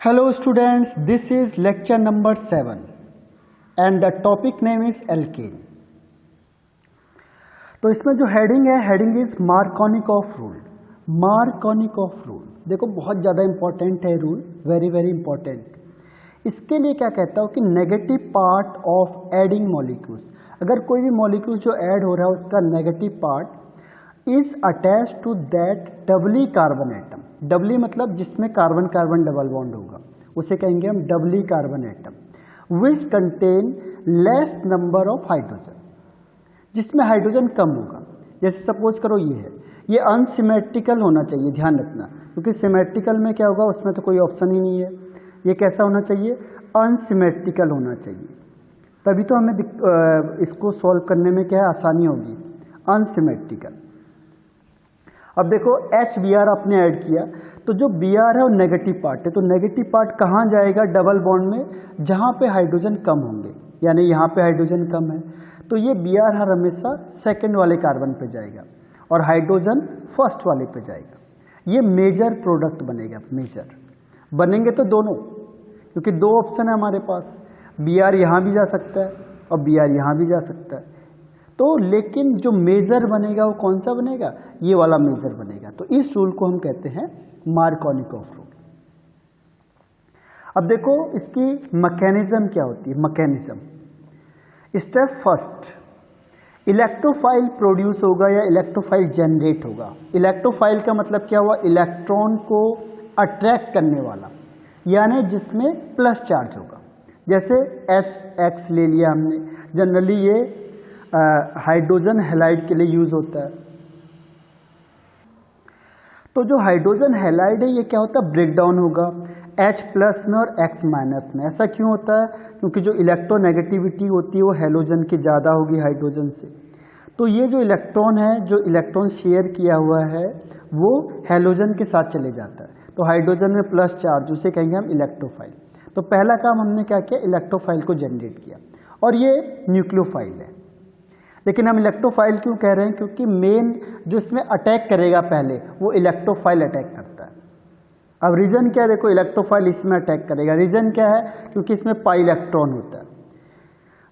Hello students, this is lecture number 7 and the topic name is alkane. तो इसमें जो heading is Markovnikov rule. Markovnikov rule देखो बहुत ज़्यादा इंपॉर्टेंट है रूल, वेरी वेरी इंपॉर्टेंट। इसके लिए क्या कहता हूँ कि negative part of adding molecules, अगर कोई भी मॉलिक्यूल जो ऐड हो रहा है उसका negative part is attach to that doubly carbon atom. Doubly मतलब जिसमें कार्बन कार्बन डबल बॉन्ड होगा उसे कहेंगे हम doubly carbon atom. Which contain less number of hydrogen, जिसमें हाइड्रोजन कम होगा। जैसे सपोज करो ये है, ये अनसिमेट्रिकल होना चाहिए, ध्यान रखना, क्योंकि सिमेट्रिकल में क्या होगा उसमें तो कोई ऑप्शन ही नहीं है। ये कैसा होना चाहिए? अनसिमेट्रिकल होना चाहिए, तभी तो हमें इसको सॉल्व करने में क्या है आसानी होगी। अनसिमेट्रिकल। अब देखो HBr आपने ऐड किया तो जो Br है वो नेगेटिव पार्ट है, तो नेगेटिव पार्ट कहाँ जाएगा? डबल बॉन्ड में, जहाँ पे हाइड्रोजन कम होंगे, यानी यहाँ पे हाइड्रोजन कम है तो ये Br हर हमेशा सेकंड वाले कार्बन पे जाएगा और हाइड्रोजन फर्स्ट वाले पे जाएगा। ये मेजर प्रोडक्ट बनेगा। मेजर बनेंगे तो दोनों, क्योंकि दो ऑप्शन है हमारे पास, Br यहाँ भी जा सकता है और Br यहाँ भी जा सकता है। तो लेकिन जो मेजर बनेगा वो कौन सा बनेगा? ये वाला मेजर बनेगा। तो इस रूल को हम कहते हैं मार्कोनिकॉफ रूल। अब देखो इसकी मैकेनिज्म क्या होती है। Mechanism, step first, electrophile produce होगा या इलेक्ट्रोफाइल जनरेट होगा। इलेक्ट्रोफाइल का मतलब क्या हुआ? इलेक्ट्रॉन को अट्रैक्ट करने वाला, यानी जिसमें प्लस चार्ज होगा। जैसे SX ले लिया हमने, जनरली ये हाइड्रोजन हैलाइड के लिए यूज होता है। तो जो हाइड्रोजन हैलाइड है ये क्या होता है? ब्रेक डाउन होगा H प्लस में और X माइनस में। ऐसा क्यों होता है? क्योंकि जो इलेक्ट्रोनेगेटिविटी होती है वो हैलोजन की ज़्यादा होगी हाइड्रोजन से। तो ये जो इलेक्ट्रॉन है, जो इलेक्ट्रॉन शेयर किया हुआ है वो हैलोजन के साथ चले जाता है, तो हाइड्रोजन में प्लस चार्ज, उसे कहेंगे हम इलेक्ट्रोफाइल। तो पहला काम हमने क्या किया? इलेक्ट्रोफाइल को जनरेट किया, और ये न्यूक्लियोफाइल है। लेकिन हम इलेक्ट्रोफाइल क्यों कह रहे हैं? क्योंकि मेन जो इसमें अटैक करेगा पहले वो इलेक्ट्रोफाइल अटैक करता है। अब रीजन क्या है? देखो इलेक्ट्रोफाइल इसमें अटैक करेगा, रीजन क्या है? क्योंकि इसमें पाई इलेक्ट्रॉन होता है।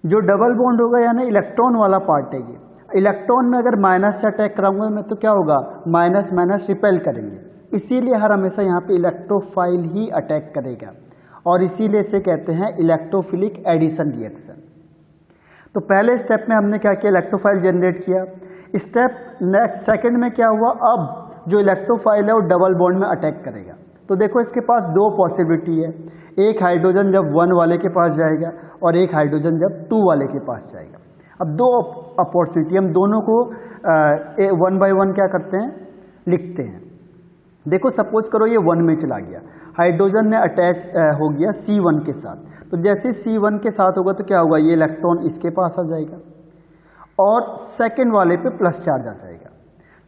जो डबल बॉन्ड होगा यानी इलेक्ट्रॉन वाला पार्ट है ये, इलेक्ट्रॉन में अगर माइनस से अटैक कराऊंगा मैं तो क्या होगा? माइनस माइनस रिपेल करेंगे, इसीलिए हर हमेशा यहाँ पे इलेक्ट्रोफाइल ही अटैक करेगा, और इसीलिए इसे कहते हैं इलेक्ट्रोफिलिक एडिशन रिएक्शन। तो पहले स्टेप में हमने क्या किया? इलेक्ट्रोफाइल जनरेट किया। स्टेप नेक्स्ट सेकंड में क्या हुआ? अब जो इलेक्ट्रोफाइल है वो डबल बॉन्ड में अटैक करेगा। तो देखो इसके पास दो पॉसिबिलिटी है, एक हाइड्रोजन जब 1 वाले के पास जाएगा और एक हाइड्रोजन जब 2 वाले के पास जाएगा। अब दो अपॉर्चुनिटी, हम दोनों को 1 बाय 1 क्या करते हैं? लिखते हैं। देखो सपोज करो ये 1 में चला गया, हाइड्रोजन ने अटैच हो गया C1 के साथ, तो जैसे C1 के साथ होगा तो क्या होगा? ये इलेक्ट्रॉन इसके पास आ जाएगा और सेकंड वाले पे प्लस चार्ज आ जाएगा,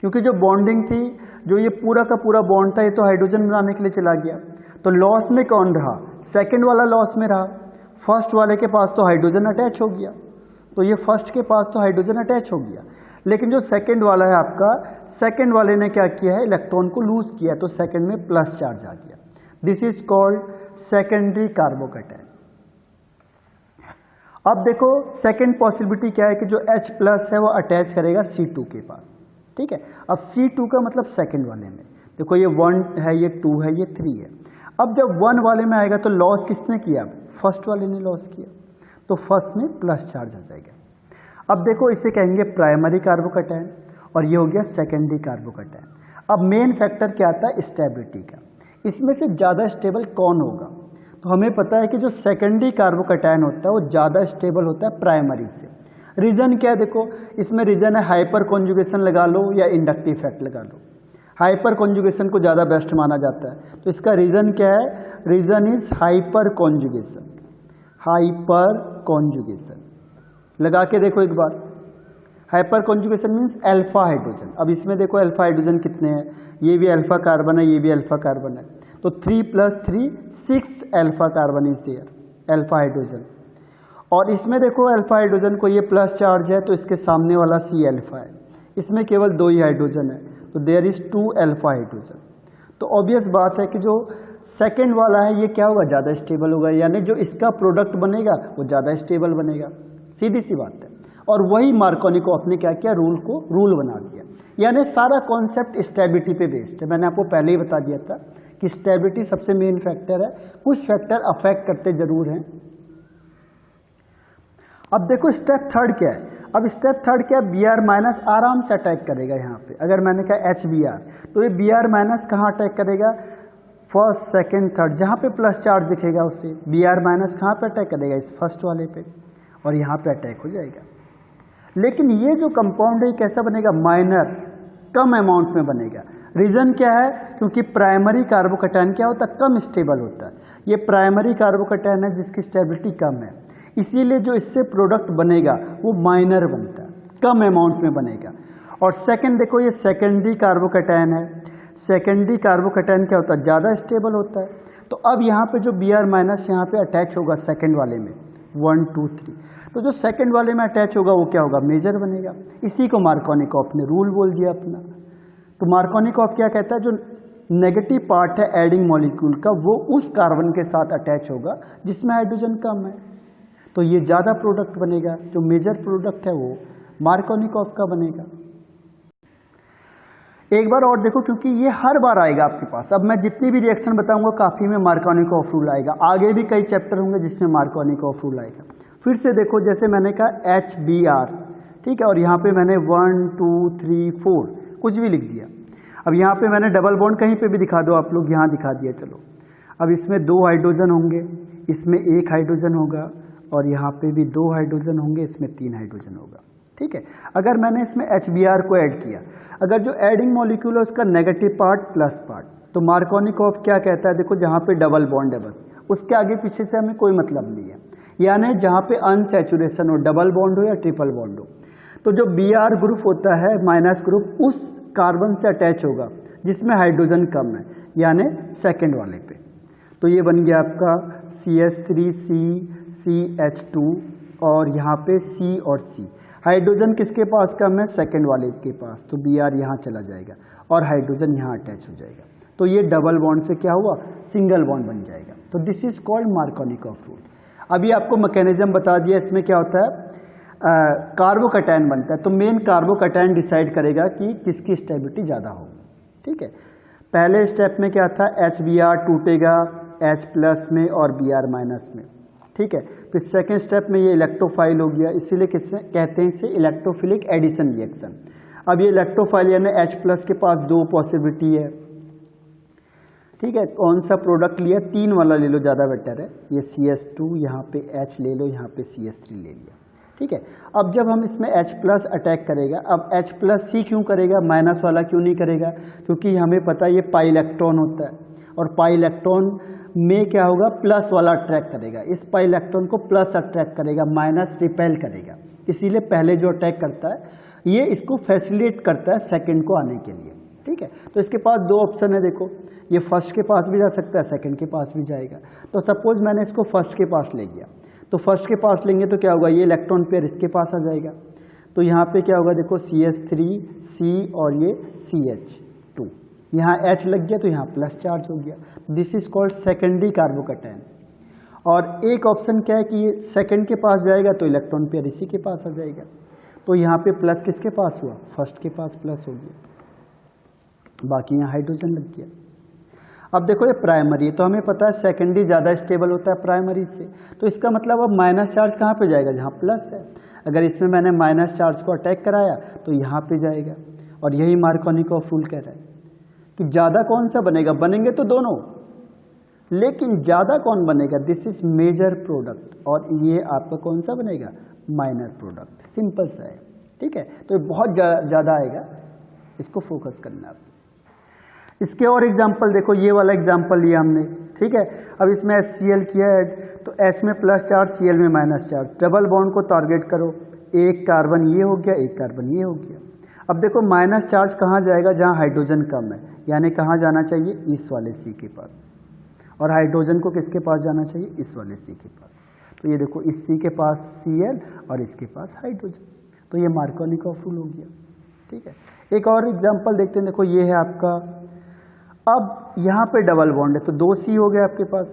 क्योंकि जो बॉन्डिंग थी, जो ये पूरा का पूरा बॉन्ड था, ये तो हाइड्रोजन बनाने के लिए चला गया। तो लॉस में कौन रहा? सेकंड वाला लॉस में रहा। फर्स्ट वाले के पास तो हाइड्रोजन अटैच हो गया, तो ये फर्स्ट के पास तो हाइड्रोजन अटैच हो गया, लेकिन जो सेकंड वाला है आपका, सेकंड वाले ने क्या किया है? इलेक्ट्रॉन को लूज किया, तो सेकंड में प्लस चार्ज आ गया। This is called secondary carbocation. अब देखो सेकंड पॉसिबिलिटी क्या है कि जो H प्लस है वो अटैच करेगा C2 के पास, ठीक है। अब C2 का मतलब सेकंड वाले में, देखो ये 1 है, ये 2 है, ये 3 है। अब जब 1 वाले में आएगा तो लॉस किसने किया? फर्स्ट वाले ने लॉस किया, तो फर्स्ट में प्लस चार्ज आ जाएगा। अब देखो इसे कहेंगे प्राइमरी कार्बोकैटायन और ये हो गया सेकेंडरी कार्बोकैटायन। अब मेन फैक्टर क्या आता है? स्टेबिलिटी का। इसमें से ज़्यादा स्टेबल कौन होगा? तो हमें पता है कि जो सेकेंडरी कार्बोकैटायन होता है वो ज़्यादा स्टेबल होता है प्राइमरी से। रीज़न क्या है? देखो इसमें रीज़न है हाइपर कॉन्जुगेशन लगा लो या इंडक्टिव इफेक्ट लगा लो। हाइपर कॉन्जुगेशन को ज़्यादा बेस्ट माना जाता है, तो इसका रीज़न क्या है? Reason is hyperconjugation. Hyperconjugation लगा के देखो एक बार। Hyperconjugation means alpha hydrogen. अब इसमें देखो अल्फा हाइड्रोजन कितने हैं? ये भी अल्फा कार्बन है, ये भी अल्फा कार्बन है, तो 3 + 3 6 alpha carbon is there, alpha hydrogen. और इसमें देखो अल्फा हाइड्रोजन को ये प्लस चार्ज है, तो इसके सामने वाला C अल्फा है, इसमें केवल 2 ही हाइड्रोजन है, तो देयर इज 2 अल्फा हाइड्रोजन। तो ऑब्वियस बात है कि जो सेकंड वाला है ये क्या होगा, ज़्यादा स्टेबल होगा, यानी जो इसका प्रोडक्ट बनेगा वो ज़्यादा स्टेबल बनेगा, सीधी सी बात है। और वही मार्कोनिकॉफ ने क्या किया, रूल बना दिया, यानी सारा कॉन्सेप्ट स्टेबिलिटी पे बेस्ड है। मैंने आपको पहले ही बता दिया था कि स्टेबिलिटी सबसे मेन फैक्टर है, कुछ फैक्टर अफेक्ट करते जरूर हैं। अब देखो स्टेप थर्ड क्या है, अब स्टेप थर्ड क्या है, Br माइनस आराम से अटैक करेगा यहाँ पे। अगर मैंने कहा HBr तो ये Br माइनस कहाँ अटैक करेगा, फर्स्ट सेकंड थर्ड, जहाँ पे प्लस चार्ज दिखेगा उससे Br माइनस कहाँ पे अटैक करेगा, इस फर्स्ट वाले पे, और यहाँ पे अटैक हो जाएगा। लेकिन ये जो कंपाउंड है कैसा बनेगा, माइनर, कम अमाउंट में बनेगा। रीजन क्या है, क्योंकि प्राइमरी कार्बोकैटायन क्या होता है, कम स्टेबल होता है। ये प्राइमरी कार्बोकैटायन है जिसकी स्टेबिलिटी कम है, इसीलिए जो इससे प्रोडक्ट बनेगा वो माइनर बनता है, कम अमाउंट में बनेगा। और सेकंड देखो ये सेकेंडरी कार्बोकैटायन है, सेकेंडरी कार्बोकैटायन क्या होता है, ज़्यादा स्टेबल होता है। तो अब यहाँ पे जो Br माइनस यहाँ पे अटैच होगा सेकंड वाले में 1 2 3, तो जो सेकंड वाले में अटैच होगा वो क्या होगा, मेजर बनेगा। इसी को मार्कोनिकॉफ ने रूल बोल दिया अपना। तो मार्कोनिकॉफ क्या कहता है, जो नेगेटिव पार्ट है एडिंग मॉलिक्यूल का वो उस कार्बन के साथ अटैच होगा जिसमें हाइड्रोजन कम है, तो ये ज़्यादा प्रोडक्ट बनेगा। जो मेजर प्रोडक्ट है वो मार्कोनिकॉफ का बनेगा। एक बार और देखो, क्योंकि ये हर बार आएगा आपके पास, अब मैं जितनी भी रिएक्शन बताऊंगा काफ़ी में मार्कोनिकॉफ रूल आएगा, आगे भी कई चैप्टर होंगे जिसमें मार्कोनिकॉफ रूल आएगा। फिर से देखो, जैसे मैंने कहा HBr, ठीक है, और यहाँ पे मैंने 1 2 3 4 कुछ भी लिख दिया। अब यहाँ पे मैंने डबल बॉन्ड कहीं पे भी दिखा दो आप लोग, यहाँ दिखा दिया। चलो अब इसमें 2 हाइड्रोजन होंगे, इसमें 1 हाइड्रोजन होगा, और यहाँ पे भी 2 हाइड्रोजन होंगे, इसमें 3 हाइड्रोजन होगा, ठीक है। अगर मैंने इसमें HBr को ऐड किया, अगर जो एडिंग मॉलिक्यूल है उसका नेगेटिव पार्ट प्लस पार्ट, तो मार्कोनिकॉफ क्या कहता है, देखो जहाँ पे डबल बॉन्ड है बस उसके आगे पीछे से हमें कोई मतलब नहीं है, यानी जहाँ पे अनसैचुरेशन हो, डबल बॉन्ड हो या ट्रिपल बॉन्ड हो, तो जो Br ग्रुप होता है माइनस ग्रुप उस कार्बन से अटैच होगा जिसमें हाइड्रोजन कम है, यानी सेकेंड वाले पे। तो ये बन गया आपका CH3CCH2, और यहाँ पे C और C, हाइड्रोजन किसके पास कम है, सेकेंड वाले के पास, तो Br यहाँ चला जाएगा और हाइड्रोजन यहाँ अटैच हो जाएगा। तो ये डबल बॉन्ड से क्या हुआ, सिंगल बॉन्ड बन जाएगा। तो this is called Markovnikov rule. अभी आपको मैकेनिज्म बता दिया, इसमें क्या होता है, कार्बोकैटायन बनता है, तो मेन कार्बोकैटायन डिसाइड करेगा कि किसकी स्टेबिलिटी ज़्यादा होगी, ठीक है। पहले स्टेप में क्या था, HBr टूटेगा H प्लस में और Br माइनस में, ठीक है। फिर सेकेंड स्टेप में ये इलेक्ट्रोफाइल हो गया, इसीलिए किससे कहते हैं इसे, इलेक्ट्रोफिलिक एडिशन रिएक्शन। अब ये इलेक्ट्रोफाइल यानी H प्लस के पास 2 पॉसिबिलिटी है, ठीक है। कौन सा प्रोडक्ट लिया, 3 वाला ले लो, ज़्यादा बेटर है। ये CH2, यहाँ पे H ले लो, यहाँ पे CH3 ले लिया, ठीक है। अब जब हम इसमें H प्लस अटैक करेगा, अब H प्लस C क्यों करेगा, माइनस वाला क्यों नहीं करेगा, क्योंकि हमें पता है ये पाई इलेक्ट्रॉन होता है, और पाई इलेक्ट्रॉन में क्या होगा, प्लस वाला अट्रैक्ट करेगा, इस पाई इलेक्ट्रॉन को प्लस अट्रैक्ट करेगा, माइनस रिपेल करेगा। इसीलिए पहले जो अटैक करता है ये इसको फैसिलिटेट करता है सेकंड को आने के लिए, ठीक है। तो इसके पास 2 ऑप्शन है, देखो ये फर्स्ट के पास भी जा सकता है, सेकंड के पास भी जाएगा। तो सपोज मैंने इसको फर्स्ट के पास ले गया, तो फर्स्ट के पास लेंगे तो क्या होगा, ये इलेक्ट्रॉन पेयर इसके पास आ जाएगा, तो यहाँ पे क्या होगा, देखो CH3 C और ये CH2, यहाँ H लग गया तो यहाँ प्लस चार्ज हो गया। This is called secondary carbocation. और एक ऑप्शन क्या है कि ये सेकंड के पास जाएगा तो इलेक्ट्रॉन पेयर इसी के पास आ जाएगा, तो यहाँ पे प्लस किसके पास हुआ, फर्स्ट के पास प्लस हो गया, बाकी यहाँ हाइड्रोजन लग गया। अब देखो ये प्राइमरी है, तो हमें पता है सेकेंडरी ज़्यादा स्टेबल होता है प्राइमरी से, तो इसका मतलब अब माइनस चार्ज कहाँ पे जाएगा, जहाँ प्लस है। अगर इसमें मैंने माइनस चार्ज को अटैक कराया तो यहाँ पे जाएगा, और यही मार्कोनिकॉफ रूल कह रहा है कि ज़्यादा कौन सा बनेगा, बनेंगे तो दोनों, लेकिन ज़्यादा कौन बनेगा, दिस इज मेजर प्रोडक्ट, और ये आपका कौन सा बनेगा, माइनर प्रोडक्ट। सिंपल सा है, ठीक है। तो ये बहुत ज़्यादा आएगा, इसको फोकस करना आप। इसके और एग्जाम्पल देखो, ये वाला एग्जाम्पल लिया हमने, ठीक है। अब इसमें HCl किया है, तो H में प्लस चार्ज, Cl में माइनस चार्ज, डबल बॉन्ड को टारगेट करो, एक कार्बन ये हो गया, एक कार्बन ये हो गया। अब देखो माइनस चार्ज कहाँ जाएगा, जहाँ हाइड्रोजन कम है, यानी कहाँ जाना चाहिए, इस वाले C के पास, और हाइड्रोजन को किसके पास जाना चाहिए, इस वाले C के पास। तो ये देखो इस C के पास Cl और इसके पास हाइड्रोजन, तो ये मार्कोनिकॉफ रूल हो गया, ठीक है। एक और एग्जाम्पल देखते हैं, देखो ये है आपका अब यहाँ पे डबल बॉन्ड है तो 2C हो गया आपके पास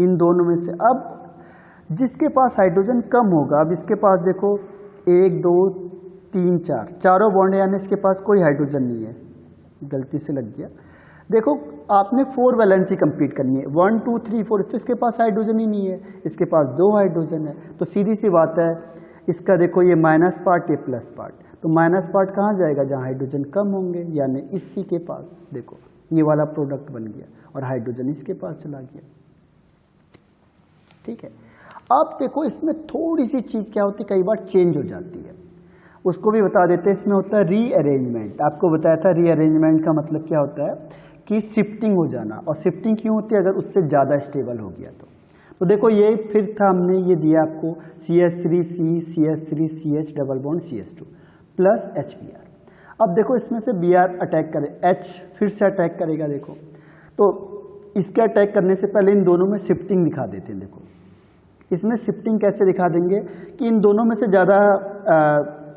इन दोनों में से। अब जिसके पास हाइड्रोजन कम होगा, अब इसके पास देखो 1 2 3 4 चारों बॉन्ड है, यानी इसके पास कोई हाइड्रोजन नहीं है, गलती से लग गया। देखो आपने 4 वैलेंसी कंप्लीट करनी है, 1 2 3 4, तो इसके पास हाइड्रोजन ही नहीं है, इसके पास 2 हाइड्रोजन है। तो सीधी सी बात है, इसका देखो ये माइनस पार्ट ये प्लस पार्ट, तो माइनस पार्ट कहाँ जाएगा, जहाँ हाइड्रोजन कम होंगे, यानी इसी के पास। देखो ये वाला प्रोडक्ट बन गया और हाइड्रोजन इसके पास चला गया। ठीक है, अब देखो इसमें थोड़ी सी चीज क्या होती है, कई बार चेंज हो जाती है, उसको भी बता देते हैं। इसमें होता है रीअरेंजमेंट। आपको बताया था रीअरेंजमेंट का मतलब क्या होता है कि शिफ्टिंग हो जाना, और शिफ्टिंग क्यों होती है, अगर उससे ज़्यादा स्टेबल हो गया तो देखो ये फिर था, हमने ये दिया आपको CH3C CH3 CH double bond CH2 plus HBr। अब देखो इसमें से Br अटैक करे, H फिर से अटैक करेगा। देखो तो इसके अटैक करने से पहले इन दोनों में शिफ्टिंग दिखा देते हैं। देखो इसमें शिफ्टिंग कैसे दिखा देंगे कि इन दोनों में से ज़्यादा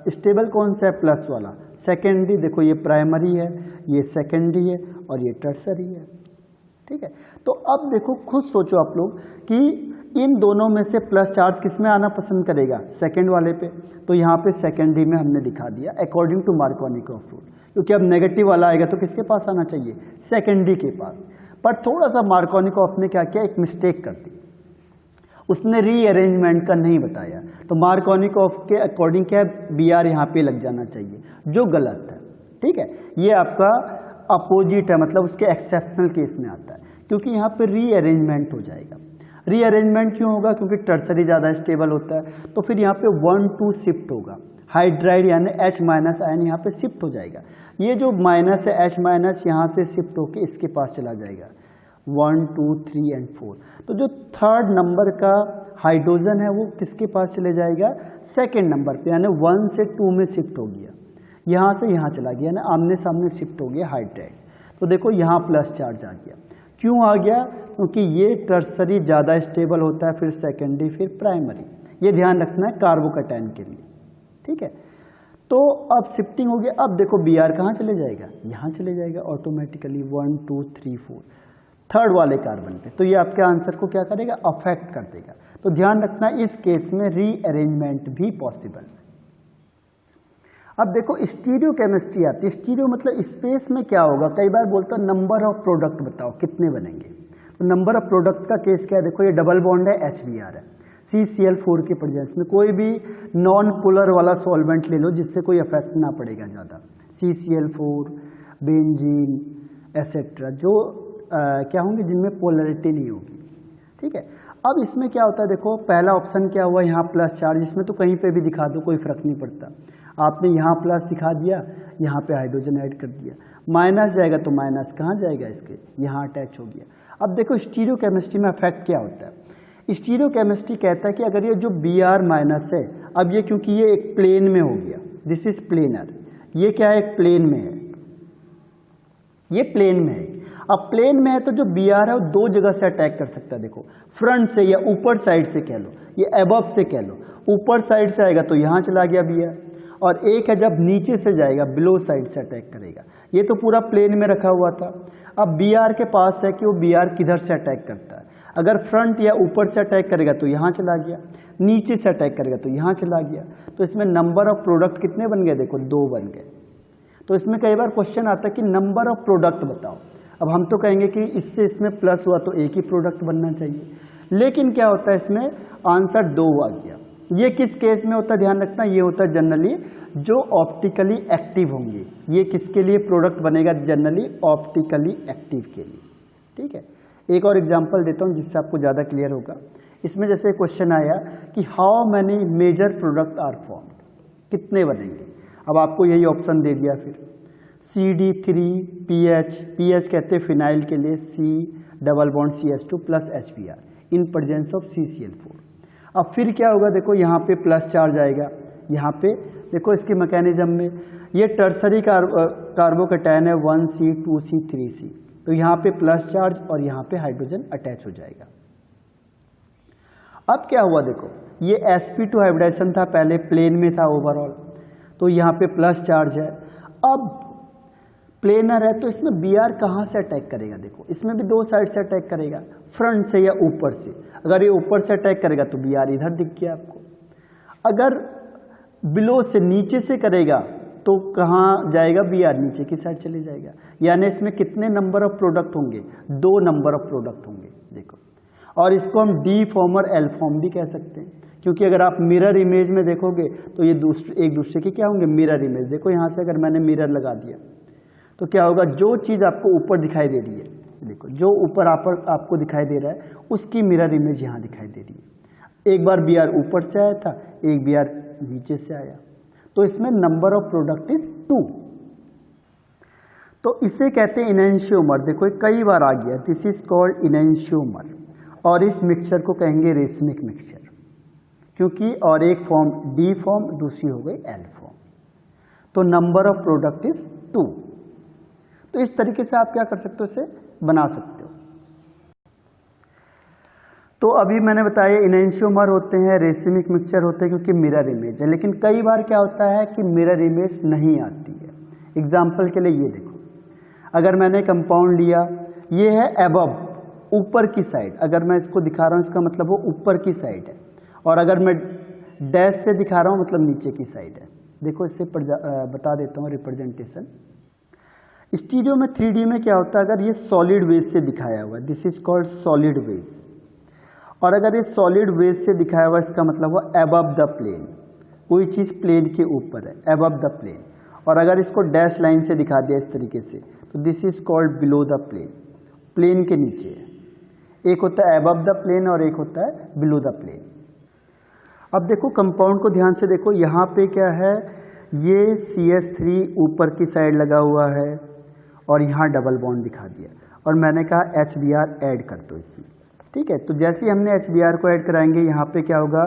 स्टेबल कौन सा है, प्लस वाला। सेकेंडरी देखो ये प्राइमरी है, ये सेकेंडरी है और ये टर्सरी है। ठीक है, तो अब देखो खुद सोचो आप लोग कि इन दोनों में से प्लस चार्ज किस में आना पसंद करेगा, सेकेंड वाले पे। तो यहाँ पे सेकेंडरी में हमने दिखा दिया अकॉर्डिंग टू मार्कोनिकॉफ रूल, क्योंकि अब नेगेटिव वाला आएगा तो किसके पास आना चाहिए, सेकेंडरी के पास। पर थोड़ा सा मार्कोनिकॉफ ने क्या किया, एक मिस्टेक कर दी, उसने रीअरेंजमेंट का नहीं बताया। तो मार्कोनिकॉफ के अकॉर्डिंग क्या है, Br यहाँ पे लग जाना चाहिए, जो गलत है। ठीक है, ये आपका अपोजिट है, मतलब उसके एक्सेप्शनल केस में आता है, क्योंकि यहाँ पे रीअरेंजमेंट हो जाएगा। रीअरेंजमेंट क्यों होगा, क्योंकि टर्सरी ज़्यादा स्टेबल होता है, तो फिर यहाँ पे 1 2 शिफ्ट होगा, हाइड्राइड यानी H माइनस आयन यहाँ पे शिफ्ट हो जाएगा। ये जो माइनस है H माइनस यहाँ से शिफ्ट होके इसके पास चला जाएगा, 1 2 3 और 4। तो जो थर्ड नंबर का हाइड्रोजन है वो किसके पास चले जाएगा, सेकेंड नंबर पे, यानी 1 से 2 में शिफ्ट हो गया, यहाँ से यहाँ चला गया, यानी आमने सामने शिफ्ट हो गया हाइड्राइड। तो देखो यहाँ प्लस चार्ज आ गया, क्यों आ गया, क्योंकि ये टर्सरी ज़्यादा स्टेबल होता है, फिर सेकेंडरी, फिर प्राइमरी। ये ध्यान रखना है कार्बोकैटायन के लिए। ठीक है, तो अब शिफ्टिंग हो गया। अब देखो Br कहाँ चले जाएगा, यहाँ चले जाएगा ऑटोमेटिकली, 1 2 3 4 थर्ड वाले कार्बन पे। तो ये आपके आंसर को क्या करेगा, अफेक्ट कर देगा। तो ध्यान रखना इस केस में रीअरेंजमेंट भी पॉसिबल। अब देखो स्टीरियो केमिस्ट्री आती है। स्टीरियो मतलब स्पेस में क्या होगा, कई बार बोलता है नंबर ऑफ प्रोडक्ट बताओ कितने बनेंगे। तो नंबर ऑफ प्रोडक्ट का केस क्या है, देखो ये डबल बॉन्ड है, HBr है, CCl4 के प्रेजेंस में कोई भी नॉन पोलर वाला सॉल्वेंट ले लो जिससे कोई इफेक्ट ना पड़ेगा ज़्यादा, CCl4 बेंजीन एसेट्रा, जो क्या होंगे जिनमें पोलरिटी नहीं होगी। ठीक है, अब इसमें क्या होता है, देखो पहला ऑप्शन क्या हुआ, यहाँ प्लस चार्ज, इसमें तो कहीं पे भी दिखा दो कोई फर्क नहीं पड़ता। आपने यहाँ प्लस दिखा दिया, यहाँ पे हाइड्रोजन ऐड कर दिया, माइनस जाएगा तो माइनस कहाँ जाएगा, इसके यहाँ अटैच हो गया। अब देखो स्टीरियो केमिस्ट्री में इफेक्ट क्या होता है। स्टीरियो केमिस्ट्री कहता है कि अगर ये जो Br माइनस है, अब ये क्योंकि ये एक प्लेन में हो गया, दिस इज प्लेनर, ये क्या है, एक प्लेन में है, ये प्लेन में है। अब प्लेन में है तो जो Br है वो दो जगह से अटैक कर सकता है। देखो फ्रंट से या ऊपर साइड से कह लो, ये अबव से कह लो, ऊपर साइड से आएगा तो यहाँ चला गया Br, और एक है जब नीचे से जाएगा बिलो साइड से अटैक करेगा। ये तो पूरा प्लेन में रखा हुआ था। अब Br के पास है कि वो Br किधर से अटैक करता है, अगर फ्रंट या ऊपर से अटैक करेगा तो यहाँ चला गया, नीचे से अटैक करेगा तो यहाँ चला गया। तो इसमें नंबर ऑफ प्रोडक्ट कितने बन गए, देखो 2 बन गए। तो इसमें कई बार क्वेश्चन आता है कि नंबर ऑफ प्रोडक्ट बताओ। अब हम तो कहेंगे कि इससे इसमें प्लस हुआ तो एक ही प्रोडक्ट बनना चाहिए, लेकिन क्या होता है इसमें आंसर 2 आ गया। ये किस केस में होता है, ध्यान रखना, ये होता है जनरली जो ऑप्टिकली एक्टिव होंगे। ये किसके लिए प्रोडक्ट बनेगा, जनरली ऑप्टिकली एक्टिव के लिए। ठीक है, एक और एग्जांपल देता हूँ जिससे आपको ज़्यादा क्लियर होगा। इसमें जैसे क्वेश्चन आया कि how many major product are formed, कितने बनेंगे। अब आपको यही ऑप्शन दे दिया, फिर CD3PH, PH कहते हैं फिनाइल के लिए, C double bond CH2 plus HBr in presence of CCl4। अब फिर क्या होगा, देखो यहाँ पे प्लस चार्ज आएगा, यहाँ पे देखो इसके मैकेनिज्म में ये टर्सरी कार्बोकैटायन है 1C 2C 3C, तो यहाँ पे प्लस चार्ज और यहाँ पे हाइड्रोजन अटैच हो जाएगा। अब क्या हुआ, देखो ये sp2 हाइब्रिडाइजेशन था, पहले प्लेन में था ओवरऑल, तो यहाँ पे प्लस चार्ज है। अब प्लेनर है तो इसमें बी आर कहाँ से अटैक करेगा, देखो इसमें भी दो साइड से अटैक करेगा, फ्रंट से या ऊपर से। अगर ये ऊपर से अटैक करेगा तो बी आर इधर दिख गया आपको। अगर बिलो से नीचे से करेगा तो कहाँ जाएगा, बी आर नीचे की साइड चले जाएगा। यानी इसमें कितने नंबर ऑफ प्रोडक्ट होंगे, 2 नंबर ऑफ प्रोडक्ट होंगे देखो। और इसको हम डी फॉर्म और एल फॉर्म भी कह सकते हैं, क्योंकि अगर आप मिरर इमेज में देखोगे तो ये एक दूसरे के क्या होंगे, मिरर इमेज। देखो यहाँ से अगर मैंने मिरर लगा दिया तो क्या होगा, जो चीज़ आपको ऊपर दिखाई दे रही है, देखो जो ऊपर आपको दिखाई दे रहा है उसकी मिरर इमेज यहाँ दिखाई दे रही है। एक बार बी आर ऊपर से आया था, एक बी आर नीचे से आया, तो इसमें नंबर ऑफ प्रोडक्ट इज 2। तो इसे कहते हैं इनैंशियोमर। देखो कई बार आ गया, दिस इज कॉल्ड इनैंशियोमर। और इस मिक्सचर को कहेंगे रेशमिक मिक्सचर, क्योंकि और एक फॉर्म डी फॉर्म, दूसरी हो गई एल फॉर्म। तो नंबर ऑफ प्रोडक्ट इज 2। तो इस तरीके से आप क्या कर सकते हो, इसे बना सकते हो। तो अभी मैंने बताया इनैंशियोमर होते हैं, रेशमिक मिक्सचर होते हैं, क्योंकि मिरर इमेज है। लेकिन कई बार क्या होता है कि मिरर इमेज नहीं आती है। एग्जाम्पल के लिए ये देखो, अगर मैंने कंपाउंड लिया, ये है एबव, ऊपर की साइड। अगर मैं इसको दिखा रहा हूं इसका मतलब वो ऊपर की साइड है, और अगर मैं डैश से दिखा रहा हूं मतलब नीचे की साइड है। देखो इससे बता देता हूं रिप्रेजेंटेशन। स्टीरियो में 3D में क्या होता है, अगर ये सॉलिड वेज से दिखाया हुआ है, this is called solid wedge. और अगर ये सॉलिड वेज से दिखाया हुआ, इसका मतलब हुआ एबव द प्लेन, कोई चीज प्लेन के ऊपर है, एबव द प्लेन। और अगर इसको डैश लाइन से दिखा दिया इस तरीके से, तो this is called below the plane, plane के नीचे है। एक होता है एबव द प्लेन और एक होता है बिलो द प्लेन। अब देखो कंपाउंड को ध्यान से देखो, यहाँ पे क्या है, ये CH3 ऊपर की साइड लगा हुआ है और यहाँ डबल बॉन्ड दिखा दिया, और मैंने कहा HBr ऐड कर दो इसमें, ठीक है। तो जैसे ही हमने HBr को ऐड कराएंगे, यहाँ पे क्या होगा,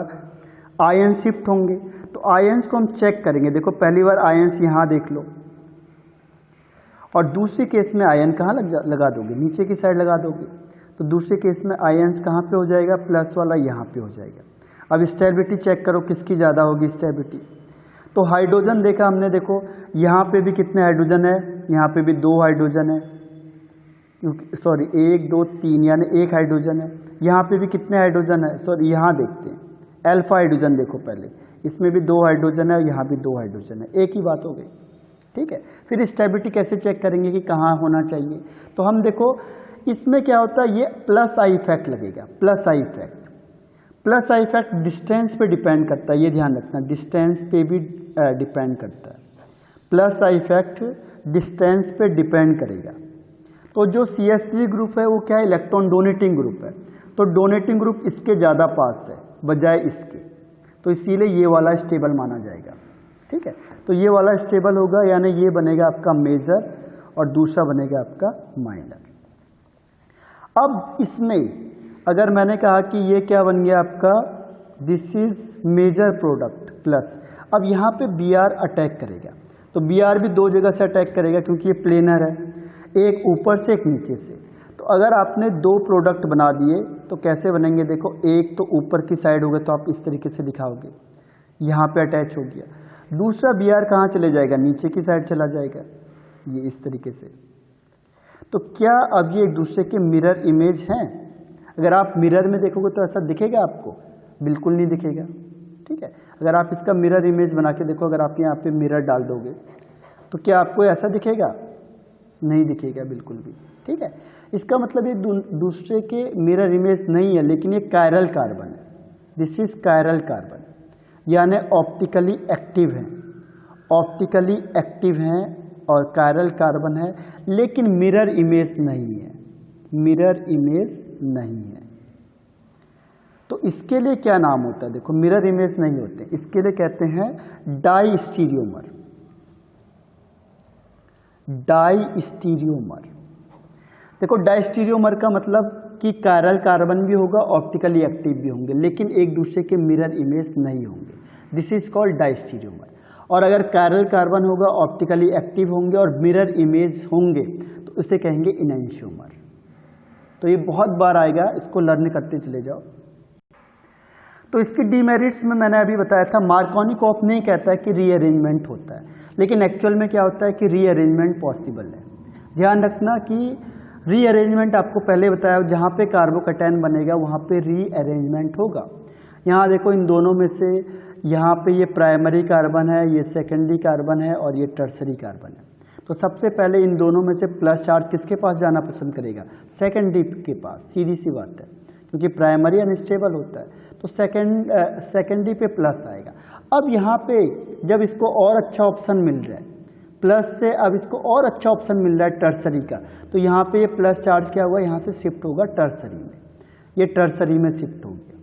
आयन शिफ्ट होंगे। तो आयन्स को हम चेक करेंगे। देखो पहली बार आयन्स यहाँ देख लो, और दूसरी केस में आयन कहाँ लगा दोगे, नीचे की साइड लगा दोगे। तो दूसरे केस में आयन्स कहाँ पे हो जाएगा, प्लस वाला यहाँ पे हो जाएगा। अब स्टेबिलिटी चेक करो किसकी ज़्यादा होगी स्टेबिलिटी। तो हाइड्रोजन देखा हमने, देखो यहाँ पे भी कितने हाइड्रोजन है, यहाँ पे भी 2 हाइड्रोजन है, क्योंकि सॉरी 1 2 3 यानी 1 हाइड्रोजन है। यहाँ पे भी कितने हाइड्रोजन है, सॉरी यहाँ देखते हैं, अल्फा हाइड्रोजन देखो पहले, इसमें भी 2 हाइड्रोजन है, यहाँ भी 2 हाइड्रोजन है, एक ही बात हो गई, ठीक है। फिर स्टेबिलिटी कैसे चेक करेंगे कि कहाँ होना चाहिए, तो हम देखो इसमें क्या होता है, ये प्लस आई इफेक्ट लगेगा, plus I effect. Plus I effect distance पे डिपेंड करता है, ये ध्यान रखना, डिस्टेंस पे भी डिपेंड करता है। प्लस आई इफेक्ट डिस्टेंस पे डिपेंड करेगा। तो जो CH3 ग्रुप है वो क्या है, इलेक्ट्रॉन डोनेटिंग ग्रुप है, तो डोनेटिंग ग्रुप इसके ज़्यादा पास है बजाय इसके, तो इसीलिए ये वाला स्टेबल माना जाएगा, ठीक है। तो ये वाला स्टेबल होगा, यानी ये बनेगा आपका मेजर और दूसरा बनेगा आपका माइनर। अब इसमें अगर मैंने कहा कि ये क्या बन गया आपका, this is major product plus, अब यहाँ पे Br अटैक करेगा, तो Br भी 2 जगह से अटैक करेगा, क्योंकि ये प्लेनर है, एक ऊपर से एक नीचे से। तो अगर आपने 2 प्रोडक्ट बना दिए तो कैसे बनेंगे, देखो एक तो ऊपर की साइड होगा तो आप इस तरीके से दिखाओगे, यहाँ पे अटैच हो गया। दूसरा Br कहाँ चले जाएगा, नीचे की साइड चला जाएगा, ये इस तरीके से। तो क्या अब ये एक दूसरे के मिरर इमेज हैं? अगर आप मिरर में देखोगे तो ऐसा दिखेगा आपको, बिल्कुल नहीं दिखेगा, ठीक है। अगर आप इसका मिरर इमेज बना के देखो, अगर आप यहाँ पे मिरर डाल दोगे तो क्या आपको ऐसा दिखेगा, नहीं दिखेगा बिल्कुल भी, ठीक है। इसका मतलब ये दूसरे के मिरर इमेज नहीं है, लेकिन ये कायरल कार्बन है, दिस इज कायरल कार्बन, यानी ऑप्टिकली एक्टिव है, ऑप्टिकली एक्टिव हैं और कायरल कार्बन है, लेकिन मिरर इमेज नहीं है, मिरर इमेज नहीं है। तो इसके लिए क्या नाम होता है, देखो मिरर इमेज नहीं होते, इसके लिए कहते हैं डाई स्टीरियोमर, डाई स्टीरियोमर। देखो डाई स्टीरियोमर का मतलब कि कायरल कार्बन भी होगा, ऑप्टिकली एक्टिव भी होंगे, लेकिन एक दूसरे के मिरर इमेज नहीं होंगे, दिस इज कॉल्ड डाई स्टीरियोमर। और अगर कायरल कार्बन होगा, ऑप्टिकली एक्टिव होंगे और मिरर इमेज होंगे, तो इसे कहेंगे इनैंशियोमर। तो ये बहुत बार आएगा, इसको लर्न करते चले जाओ। तो इसकी डीमेरिट्स में मैंने अभी बताया था, मार्कोनिकॉफ नहीं कहता है कि रीअरेंजमेंट होता है, लेकिन एक्चुअल में क्या होता है कि रीअरेंजमेंट पॉसिबल है। ध्यान रखना कि रीअरेंजमेंट आपको पहले बताया, जहाँ पे कार्बोकैटायन बनेगा वहाँ पे रीअरेंजमेंट होगा। यहाँ देखो इन दोनों में से यहाँ पे ये प्राइमरी कार्बन है, ये सेकेंडरी कार्बन है और ये टर्सरी कार्बन है। तो सबसे पहले इन दोनों में से प्लस चार्ज किसके पास जाना पसंद करेगा? सेकेंडरी के पास, सीधी सी बात है, क्योंकि प्राइमरी अनस्टेबल होता है तो सेकेंडरी पे प्लस आएगा। अब यहाँ पे जब इसको और अच्छा ऑप्शन मिल रहा है, प्लस से अब इसको और अच्छा ऑप्शन मिल रहा है टर्सरी का, तो यहाँ पे ये प्लस चार्ज क्या हुआ, यहाँ से शिफ्ट होगा टर्सरी में, ये टर्सरी में शिफ्ट हो गया।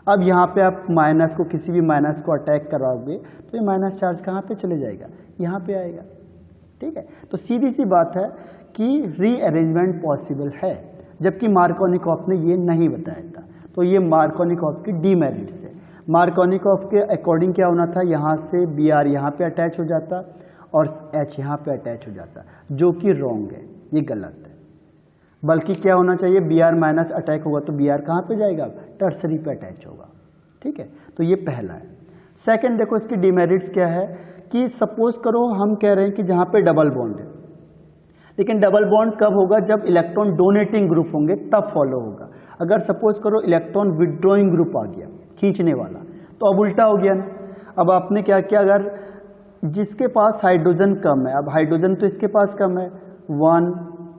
अब यहाँ पे आप माइनस को, किसी भी माइनस को अटैक कराओगे तो ये माइनस चार्ज कहाँ पे चले जाएगा? यहाँ पे आएगा। ठीक है, तो सीधी सी बात है कि रीअरेंजमेंट पॉसिबल है, जबकि मार्कोनिकॉफ ने ये नहीं बताया था। तो ये मार्कोनिकॉफ की डीमेरिट्स है। मार्कोनिकॉफ के अकॉर्डिंग क्या होना था, यहाँ से बी आर यहाँ पे अटैच हो जाता और एच यहाँ पे अटैच हो जाता, जो कि रॉन्ग है, ये गलत है। बल्कि क्या होना चाहिए, बी आर माइनस अटैक होगा तो बी आर कहाँ पे जाएगा? टर्सरी पे अटैच होगा। ठीक है, तो ये पहला है। सेकंड देखो इसकी डीमेरिट्स क्या है कि सपोज करो हम कह रहे हैं कि जहाँ पे डबल बॉन्ड है, लेकिन डबल बॉन्ड कब होगा? जब इलेक्ट्रॉन डोनेटिंग ग्रुप होंगे तब फॉलो होगा। अगर सपोज करो इलेक्ट्रॉन विड्रॉइंग ग्रुप आ गया, खींचने वाला, तो अब उल्टा हो गया ना। अब आपने क्या किया, अगर जिसके पास हाइड्रोजन कम है, अब हाइड्रोजन तो इसके पास कम है, 1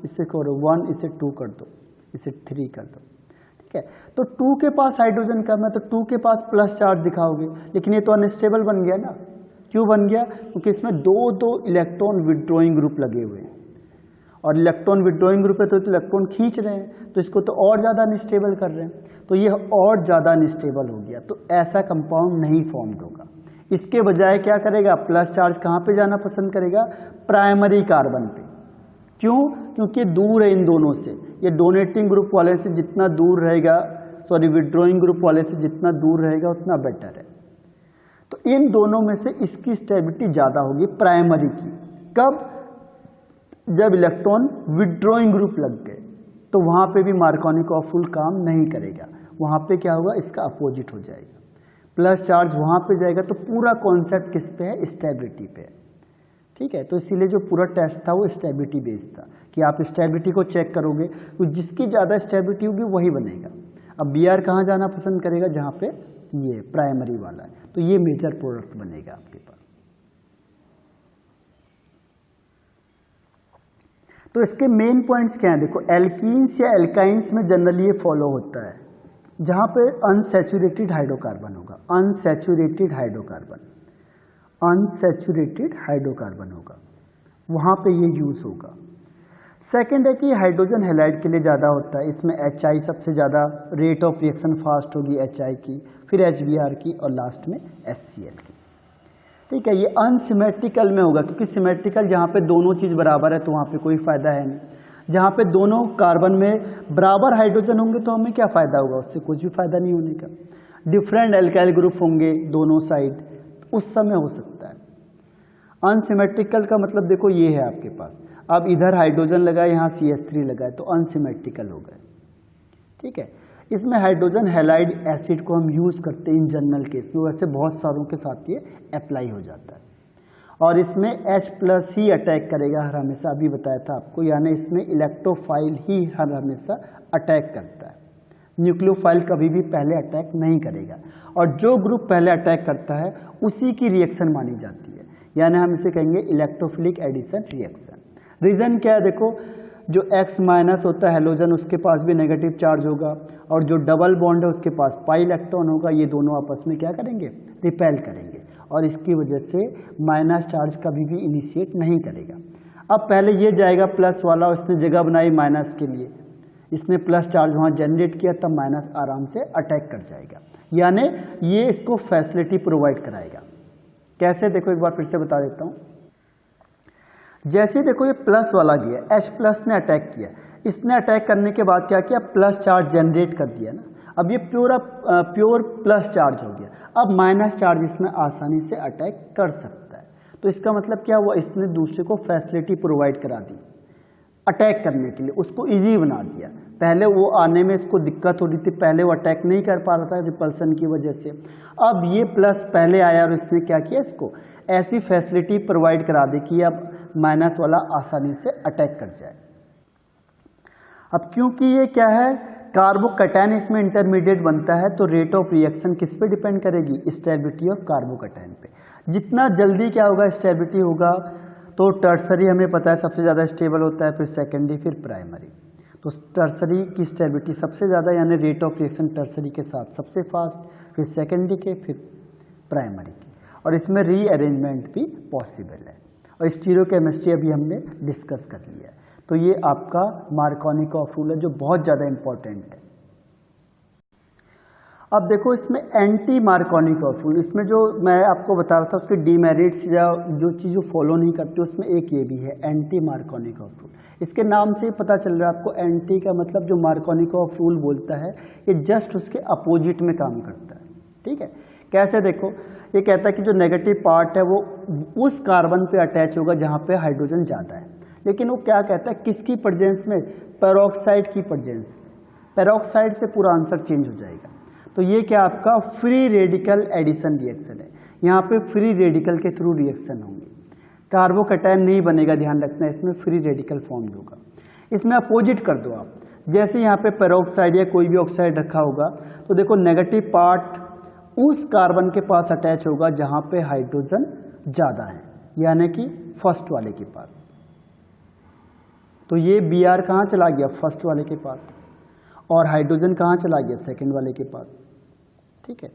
इसे करो 1, इसे 2 कर दो, इसे 3 कर दो। ठीक है, तो 2 के पास हाइड्रोजन कम है तो 2 के पास प्लस चार्ज दिखाओगे, लेकिन ये तो अनस्टेबल बन गया ना। क्यों बन गया? क्योंकि इसमें दो इलेक्ट्रॉन विड्रॉइंग ग्रुप लगे हुए हैं, और इलेक्ट्रॉन विड्रॉइंग ग्रुप है तो इलेक्ट्रॉन खींच रहे हैं, तो इसको तो और ज़्यादा अनस्टेबल कर रहे हैं, तो ये और ज़्यादा अनस्टेबल हो गया। तो ऐसा कंपाउंड नहीं फॉर्म्ड होगा। इसके बजाय क्या करेगा, प्लस चार्ज कहाँ पे जाना पसंद करेगा? प्राइमरी कार्बन पे। क्यों? क्योंकि दूर है इन दोनों से, ये डोनेटिंग ग्रुप वाले से जितना दूर रहेगा, सॉरी विड्रॉइंग ग्रुप वाले से जितना दूर रहेगा उतना बेटर है। तो इन दोनों में से इसकी स्टेबिलिटी ज़्यादा होगी प्राइमरी की। कब? जब इलेक्ट्रॉन विड्रॉइंग ग्रुप लग गए, तो वहाँ पे भी मार्कोनिकॉफ फुल काम नहीं करेगा। वहाँ पे क्या होगा, इसका अपोजिट हो जाएगा, प्लस चार्ज वहाँ पे जाएगा। तो पूरा कॉन्सेप्ट किस पे है? स्टेबिलिटी पे है। ठीक है, तो इसीलिए जो पूरा टेस्ट था वो स्टेबिलिटी बेस्ड था, कि आप स्टेबिलिटी को चेक करोगे तो जिसकी ज़्यादा स्टेबिलिटी होगी वही बनेगा। अब बी आर कहाँ जाना पसंद करेगा? जहाँ पे ये प्राइमरी वाला है, तो ये मेजर प्रोडक्ट बनेगा आपके पास। तो इसके मेन पॉइंट्स क्या हैं? देखो, एल्कीन्स या एल्काइंस में जनरली ये फॉलो होता है, जहाँ पे अनसैचुरेटेड हाइड्रोकार्बन होगा, अनसैचुरेटेड हाइड्रोकार्बन, अनसैचुरेटेड हाइड्रोकार्बन होगा, वहाँ पे ये यूज़ होगा। सेकंड है कि हाइड्रोजन हैलाइड के लिए ज़्यादा होता है, इसमें HI सबसे ज़्यादा रेट ऑफ रिएक्शन फास्ट होगी HI की, फिर HBr की और लास्ट में HCl की। ठीक है, ये अनसिमेट्रिकल में होगा, क्योंकि सिमेट्रिकल जहाँ पे दोनों चीज़ बराबर है तो वहाँ पे कोई फ़ायदा है नहीं। जहाँ पे दोनों कार्बन में बराबर हाइड्रोजन होंगे तो हमें क्या फ़ायदा होगा? उससे कुछ भी फ़ायदा नहीं होने का। डिफरेंट एल्काइल ग्रुप होंगे दोनों साइड, उस समय हो सकता है। अनसिमेट्रिकल का मतलब देखो ये है आपके पास, अब इधर हाइड्रोजन लगा है, यहाँ CH3 लगा है, तो अनसिमेट्रिकल हो गए। ठीक है, इसमें हाइड्रोजन हैलाइड एसिड को हम यूज़ करते हैं इन जनरल केस में, वैसे बहुत सारों के साथ ये अप्लाई हो जाता है। और इसमें H+ ही अटैक करेगा हर हमेशा, अभी बताया था आपको, यानी इसमें इलेक्ट्रोफाइल ही हर हमेशा अटैक करता है, न्यूक्लियोफाइल कभी भी पहले अटैक नहीं करेगा। और जो ग्रुप पहले अटैक करता है उसी की रिएक्शन मानी जाती है, यानी हम इसे कहेंगे इलेक्ट्रोफिलिक एडिशन रिएक्शन। रीज़न क्या है? देखो, जो X- होता है हेलोजन, उसके पास भी नेगेटिव चार्ज होगा, और जो डबल बॉन्ड है उसके पास पाई इलेक्ट्रॉन होगा, ये दोनों आपस में क्या करेंगे? रिपेल करेंगे, और इसकी वजह से माइनस चार्ज कभी भी इनिशिएट नहीं करेगा। अब पहले ये जाएगा प्लस वाला, उसने जगह बनाई माइनस के लिए, इसने प्लस चार्ज वहाँ जनरेट किया, तब माइनस आराम से अटैक कर जाएगा, यानी ये इसको फैसिलिटी प्रोवाइड कराएगा। कैसे? देखो एक बार फिर से बता देता हूँ। जैसे देखो ये प्लस वाला गया, H+ ने अटैक किया, इसने अटैक करने के बाद क्या किया? प्लस चार्ज जनरेट कर दिया ना। अब ये प्योर प्लस चार्ज हो गया, अब माइनस चार्ज इसमें आसानी से अटैक कर सकता है। तो इसका मतलब क्या हुआ? इसने दूसरे को फैसिलिटी प्रोवाइड करा दी अटैक करने के लिए, उसको इजी बना दिया, पहले वो आने में इसको दिक्कत हो रही थी, पहले वो अटैक नहीं कर पा रहा था रिपल्सन की वजह से। अब ये प्लस पहले आया और इसने क्या किया, इसको ऐसी फैसिलिटी प्रोवाइड करा दी कि अब माइनस वाला आसानी से अटैक कर जाए। अब क्योंकि ये क्या है, कार्बोकैटायन इसमें इंटरमीडिएट बनता है, तो रेट ऑफ रिएक्शन किस पे डिपेंड करेगी, स्टेबिलिटी ऑफ कार्बोकैटायन पे। जितना जल्दी क्या होगा, स्टेबिलिटी होगा, तो टर्सरी हमें पता है सबसे ज़्यादा स्टेबल होता है, फिर सेकेंडरी, फिर प्राइमरी। तो टर्सरी की स्टेबिलिटी सबसे ज़्यादा, यानी रेट ऑफ रिएक्शन टर्सरी के साथ सबसे फास्ट, फिर सेकेंडरी के, फिर प्राइमरी के। और इसमें रीअरेंजमेंट भी पॉसिबल है। और स्टीरियोकेमिस्ट्री अभी हमने डिस्कस कर लिया है। तो ये आपका मार्कोनिकॉफ रूल है जो बहुत ज़्यादा इंपॉर्टेंट है। अब देखो इसमें एंटी मार्कोनिकॉफ रूल, इसमें जो मैं आपको बता रहा था उसके डीमेरिट्स या जो चीज़ फॉलो नहीं करती उसमें एक ये भी है, एंटी मार्कोनिकॉफ रूल। इसके नाम से ही पता चल रहा है आपको, एंटी का मतलब जो मार्कोनिकॉफ रूल बोलता है ये जस्ट उसके अपोजिट में काम करता है। ठीक है, कैसे देखो, ये कहता है कि जो नेगेटिव पार्ट है वो उस कार्बन पे अटैच होगा जहाँ पे हाइड्रोजन ज़्यादा है, लेकिन वो क्या कहता है, किसकी प्रेजेंस में, पेरोक्साइड की प्रेजेंस। पेरोक्साइड से पूरा आंसर चेंज हो जाएगा। तो ये क्या आपका फ्री रेडिकल एडिशन रिएक्शन है, यहाँ पे फ्री रेडिकल के थ्रू रिएक्शन होंगे, कार्बोकैटायन नहीं बनेगा, ध्यान रखना है, इसमें फ्री रेडिकल फॉर्म होगा। इसमें अपोजिट कर दो आप, जैसे यहाँ पे पेरोक्साइड या कोई भी ऑक्साइड रखा होगा तो देखो नेगेटिव पार्ट उस कार्बन के पास अटैच होगा जहाँ पे हाइड्रोजन ज़्यादा है, यानी कि फर्स्ट वाले के पास। तो ये Br कहाँ चला गया, फर्स्ट वाले के पास, और हाइड्रोजन कहाँ चला गया, सेकंड वाले के पास। ठीक है,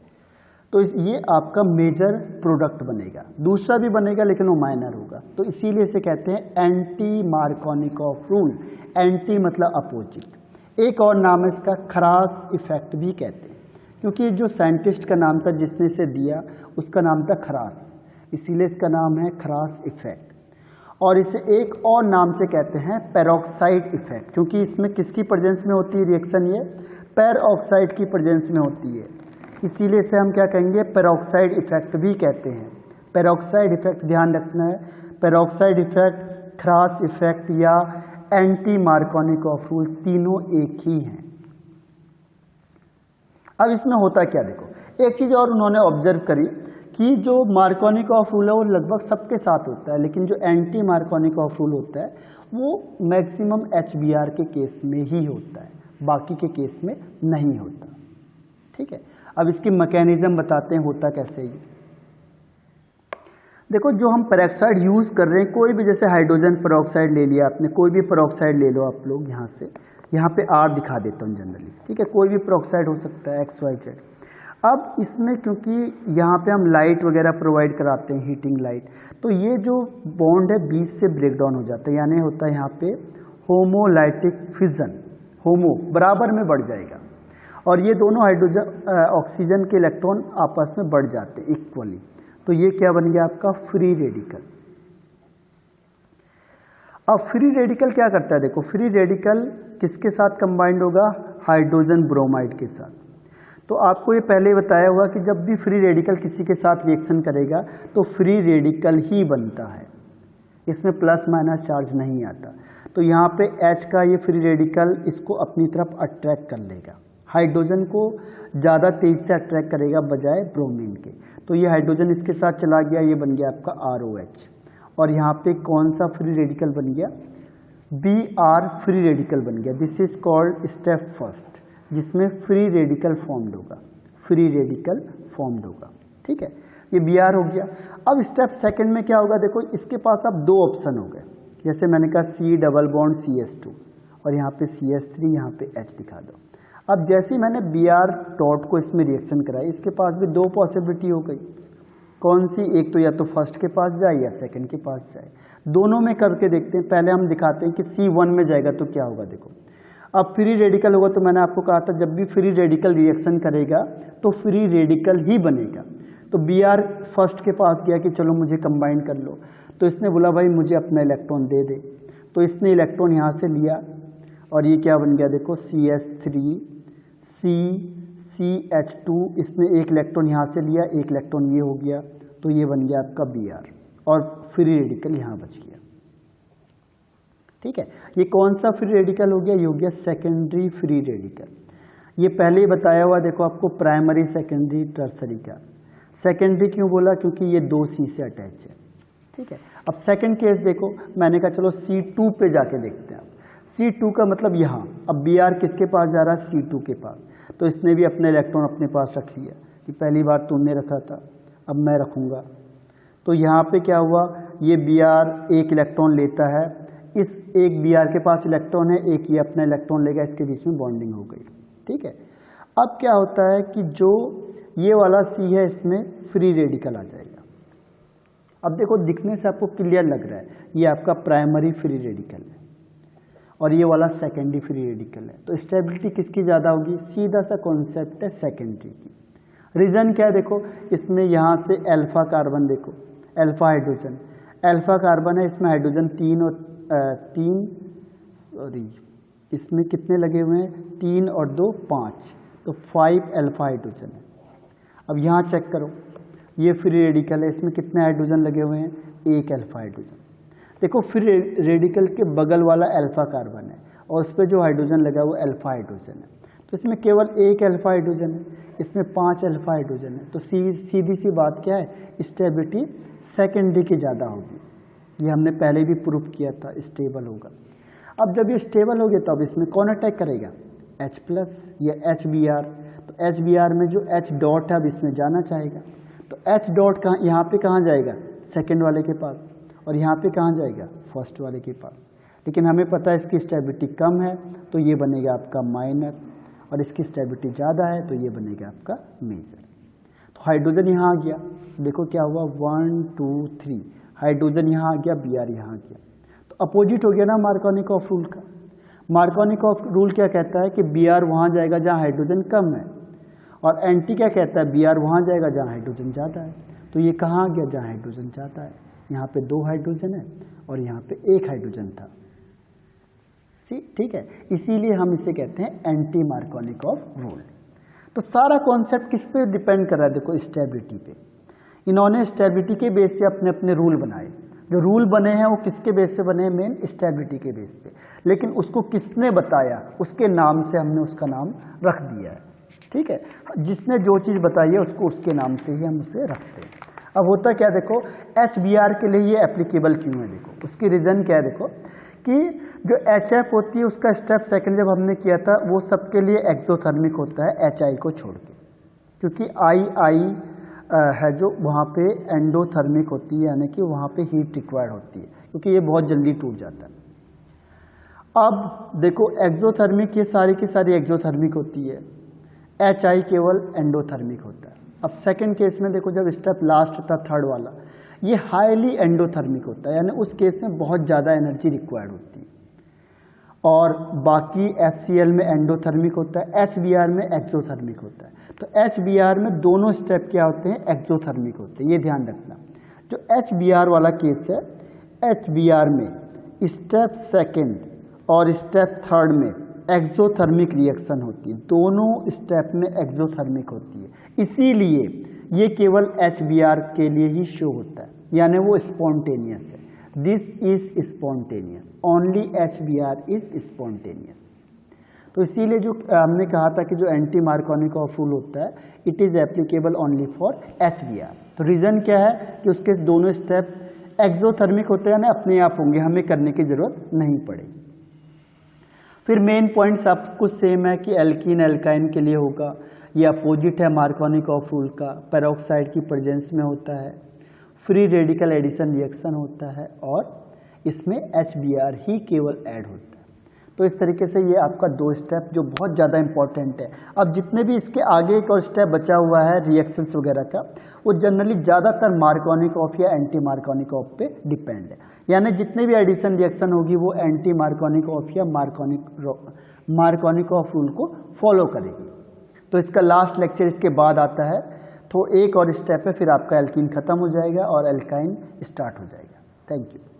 तो ये आपका मेजर प्रोडक्ट बनेगा, दूसरा भी बनेगा लेकिन वो माइनर होगा। तो इसीलिए इसे कहते हैं एंटी मार्कोनिकॉफ रूल। एंटी मतलब अपोजिट। एक और नाम है इसका खरास इफेक्ट भी कहते हैं, क्योंकि जो साइंटिस्ट का नाम था जिसने इसे दिया उसका नाम था खरास, इसीलिए इसका नाम है खरास इफेक्ट। और इसे एक और नाम से कहते हैं पेरोक्साइड इफेक्ट, क्योंकि इसमें किसकी प्रेजेंस में होती है रिएक्शन, ये पेरोक्साइड की प्रेजेंस में होती है, इसीलिए इसे हम क्या कहेंगे, पेरोक्साइड इफेक्ट भी कहते हैं। पेरोक्साइड इफेक्ट ध्यान रखना है, पेरोक्साइड इफेक्ट, खरास इफेक्ट या एंटी मार्कोनिकॉफ रूल तीनों एक ही हैं। अब इसमें होता क्या, देखो एक चीज़ और उन्होंने ऑब्जर्व करी कि जो मार्कोनिकॉफ रूल है वो लगभग सबके साथ होता है, लेकिन जो एंटी मार्कोनिकॉफ रूल होता है वो मैक्सिमम HBr के केस में ही होता है, बाकी के केस में नहीं होता। ठीक है, अब इसकी मैकेनिज्म बताते हैं होता कैसे ही। देखो जो हम पेरोक्साइड यूज़ कर रहे हैं, कोई भी, जैसे हाइड्रोजन पेरोक्साइड ले लिया आपने, कोई भी पेरोक्साइड ले लो आप लोग, यहाँ से यहाँ पे R दिखा देता हूँ जनरली। ठीक है, कोई भी पेरोक्साइड हो सकता है XYZ। अब इसमें क्योंकि यहाँ पे हम लाइट वगैरह प्रोवाइड कराते हैं, हीटिंग लाइट, तो ये जो बॉन्ड है बीच से ब्रेक डाउन हो जाता है, यानी होता है यहाँ पे होमोलाइटिक फिजन, होमो बराबर में बढ़ जाएगा और ये दोनों हाइड्रोजन ऑक्सीजन के इलेक्ट्रॉन आपस में बढ़ जाते हैं इक्वली। तो ये क्या बन गया आपका फ्री रेडिकल। अब फ्री रेडिकल क्या करता है, देखो फ्री रेडिकल किसके साथ कंबाइंड होगा, हाइड्रोजन ब्रोमाइड के साथ। तो आपको ये पहले बताया हुआ कि जब भी फ्री रेडिकल किसी के साथ रिएक्शन करेगा तो फ्री रेडिकल ही बनता है, इसमें प्लस माइनस चार्ज नहीं आता। तो यहाँ पे H का ये फ्री रेडिकल इसको अपनी तरफ अट्रैक्ट कर लेगा, हाइड्रोजन को ज़्यादा तेज़ी से अट्रैक्ट करेगा बजाय ब्रोमीन के। तो ये हाइड्रोजन इसके साथ चला गया, ये बन गया आपका ROH। और यहाँ पे कौन सा फ्री रेडिकल बन गया, Br फ्री रेडिकल बन गया। This is called step first, जिसमें फ्री रेडिकल फॉर्म्ड होगा, फ्री रेडिकल फॉर्म्ड होगा। ठीक है, ये Br हो गया। अब स्टेप सेकंड में क्या होगा, देखो इसके पास अब दो ऑप्शन हो गए, जैसे मैंने कहा C डबल बॉन्ड CH2 और यहाँ पे CH3, यहाँ पे H दिखा दो। अब जैसे ही मैंने Br डॉट को इसमें रिएक्शन कराई, इसके पास भी दो पॉसिबिलिटी हो गई, कौन सी, एक तो या तो फर्स्ट के पास जाए या सेकंड के पास जाए। दोनों में करके देखते हैं, पहले हम दिखाते हैं कि C1 में जाएगा तो क्या होगा। देखो अब फ्री रेडिकल होगा, तो मैंने आपको कहा था जब भी फ्री रेडिकल रिएक्शन करेगा तो फ्री रेडिकल ही बनेगा। तो Br फर्स्ट के पास गया कि चलो मुझे कंबाइन कर लो, तो इसने बोला भाई मुझे अपना इलेक्ट्रॉन दे दे, तो इसने इलेक्ट्रॉन यहाँ से लिया और ये क्या बन गया, देखो CH3 CH2, इसने एक इलेक्ट्रॉन यहाँ से लिया, एक इलेक्ट्रॉन ये हो गया, तो ये बन गया आपका Br और फ्री रेडिकल यहाँ बच गया। ठीक है। ये कौन सा फ्री रेडिकल हो गया? ये हो गया सेकेंडरी फ्री रेडिकल। ये पहले ही बताया हुआ, देखो आपको प्राइमरी सेकेंडरी टर्सरी का। सेकेंडरी क्यों बोला? क्योंकि ये 2C से अटैच है, ठीक है। अब सेकंड केस देखो, मैंने कहा चलो C2 पे जाके देखते हैं। C2 का मतलब यहाँ, अब Br किसके पास जा रहा है? C2 के पास। तो इसने भी अपने इलेक्ट्रॉन अपने पास रख लिया, कि पहली बार तुमने रखा था, अब मैं रखूँगा। तो यहाँ पे क्या हुआ? ये Br एक इलेक्ट्रॉन लेता है, इस एक Br के पास इलेक्ट्रॉन है, एक ये अपना इलेक्ट्रॉन लेगा, इसके बीच में बॉन्डिंग हो गई, ठीक है। अब क्या होता है कि जो ये वाला C है, इसमें फ्री रेडिकल आ जाएगा। अब देखो, दिखने से आपको क्लियर लग रहा है, ये आपका प्राइमरी फ्री रेडिकल है और ये वाला सेकेंडरी फ्री रेडिकल है। तो स्टेबिलिटी किसकी ज़्यादा होगी? सीधा सा कॉन्सेप्ट है सेकेंडरी की। रीज़न क्या है? देखो, इसमें यहाँ से अल्फा कार्बन, देखो अल्फा हाइड्रोजन, अल्फा कार्बन है, इसमें हाइड्रोजन 3 और 3, सॉरी इसमें कितने लगे हुए हैं? 3 और 2 5, तो 5 अल्फा हाइड्रोजन है। अब यहाँ चेक करो, ये फ्री रेडिकल है, इसमें कितने हाइड्रोजन लगे हुए हैं? 1 अल्फा हाइड्रोजन। देखो, फ्री रेडिकल के बगल वाला अल्फा कार्बन है और उस पर जो हाइड्रोजन लगा है वो अल्फा हाइड्रोजन है। तो इसमें केवल 1 अल्फा हाइड्रोजन है, इसमें 5 अल्फा हाइड्रोजन है। तो सीधी सी बात क्या है? स्टेबिलिटी सेकेंडरी की ज़्यादा होगी। ये हमने पहले भी प्रूफ किया था, स्टेबल होगा। अब जब ये स्टेबल हो गया तो अब इसमें कौन अटैक करेगा? H+ या HBr। तो HBr में जो H डॉट है अब इसमें जाना चाहेगा, तो H डॉट कहाँ, यहाँ पे कहाँ जाएगा? सेकेंड वाले के पास, और यहाँ पे कहाँ जाएगा? फर्स्ट वाले के पास। लेकिन हमें पता है इसकी स्टेबिलिटी कम है, तो ये बनेगा आपका माइनर, और इसकी स्टेबिलिटी ज़्यादा है तो ये बनेगा आपका मेजर। तो हाइड्रोजन यहाँ आ गया, देखो क्या हुआ? 1 2 3 हाइड्रोजन यहाँ आ गया, Br यहाँ आ गया। तो अपोजिट हो गया ना मार्कोनिकॉफ रूल का। मार्कोनिकॉफ रूल क्या कहता है कि Br वहाँ जाएगा जहाँ हाइड्रोजन कम है, और एंटी क्या कहता है? Br वहाँ जाएगा जहाँ हाइड्रोजन ज़्यादा है। तो ये कहाँ आ गया? जहाँ हाइड्रोजन ज़्यादा है। यहाँ पे 2 हाइड्रोजन है और यहाँ पे 1 हाइड्रोजन था, ठीक है। इसीलिए हम इसे कहते हैं एंटी मार्कोनिकॉफ रूल। तो सारा कॉन्सेप्ट किस पे डिपेंड कर रहा है? देखो, स्टेबिलिटी पे। इन्होंने स्टेबिलिटी के बेस पे अपने अपने रूल बनाए। जो रूल बने हैं वो किसके बेस पे बने हैं? मेन स्टेबिलिटी के बेस पे। लेकिन उसको किसने बताया? उसके नाम से हमने उसका नाम रख दिया है, ठीक है। जिसने जो चीज़ बताई है उसको उसके नाम से ही हम उसे रखते हैं। अब होता क्या, देखो HBr के लिए ये एप्लीकेबल क्यों है? देखो उसकी रीज़न क्या है? देखो कि जो HF होती है उसका स्टेप सेकंड जब हमने किया था वो सबके लिए एक्सोथर्मिक होता है HI को छोड़ के, क्योंकि II है जो वहाँ पे एंडोथर्मिक होती है, यानी कि वहाँ पे हीट रिक्वायर्ड होती है, क्योंकि ये बहुत जल्दी टूट जाता है। अब देखो एक्सोथर्मिक, ये सारी की सारी एक्सोथर्मिक होती है, HI केवल एंडोथर्मिक होता है। अब सेकंड केस में देखो, जब स्टेप लास्ट था थर्ड वाला, ये हाईली एंडोथर्मिक होता है, यानी उस केस में बहुत ज़्यादा एनर्जी रिक्वायर्ड होती है। और बाकी HCl में एंडोथर्मिक होता है, HBr में एक्सोथर्मिक होता है। तो HBr में दोनों स्टेप क्या होते हैं? एक्सोथर्मिक होते हैं, ये ध्यान रखना। जो HBr वाला केस है, HBr में स्टेप सेकंड और स्टेप थर्ड में एक्सोथर्मिक रिएक्शन होती है, दोनों स्टेप में एक्सोथर्मिक होती है। इसीलिए ये केवल HBr के लिए ही शो होता है, यानी वो स्पॉन्टेनियस है। This is spontaneous, only HBr is spontaneous. तो इसीलिए जो हमने कहा था कि जो एंटी मार्कोनिकॉफ रूल होता है, it is applicable only for HBr। तो रीज़न क्या है कि उसके दोनों स्टेप एक्सोथर्मिक होते हैं, ना अपने आप होंगे, हमें करने की जरूरत नहीं पड़ेगी। फिर मेन पॉइंट सब कुछ सेम है कि एल्कीन एल्काइन के लिए होगा, ये अपोजिट है मार्कोनिकॉफ रूल का, पेरोक्साइड की प्रेजेंस में होता है, फ्री रेडिकल एडिशन रिएक्शन होता है, और इसमें HBr ही केवल ऐड होता है। तो इस तरीके से ये आपका 2 स्टेप जो बहुत ज़्यादा इंपॉर्टेंट है। अब जितने भी इसके आगे एक और स्टेप बचा हुआ है रिएक्शंस वगैरह का, वो जनरली ज़्यादातर मार्कोनिकॉफ या एंटी मार्कोनिकॉफ पे डिपेंड है, यानी जितने भी एडिशन रिएक्शन होगी वो एंटी मार्कोनिकॉफ या मार्कोनिकॉफ रूल को फॉलो करेगी। तो इसका लास्ट लेक्चर इसके बाद आता है, तो एक और स्टेप है, फिर आपका एल्कीन ख़त्म हो जाएगा और एल्काइन स्टार्ट हो जाएगा। Thank you.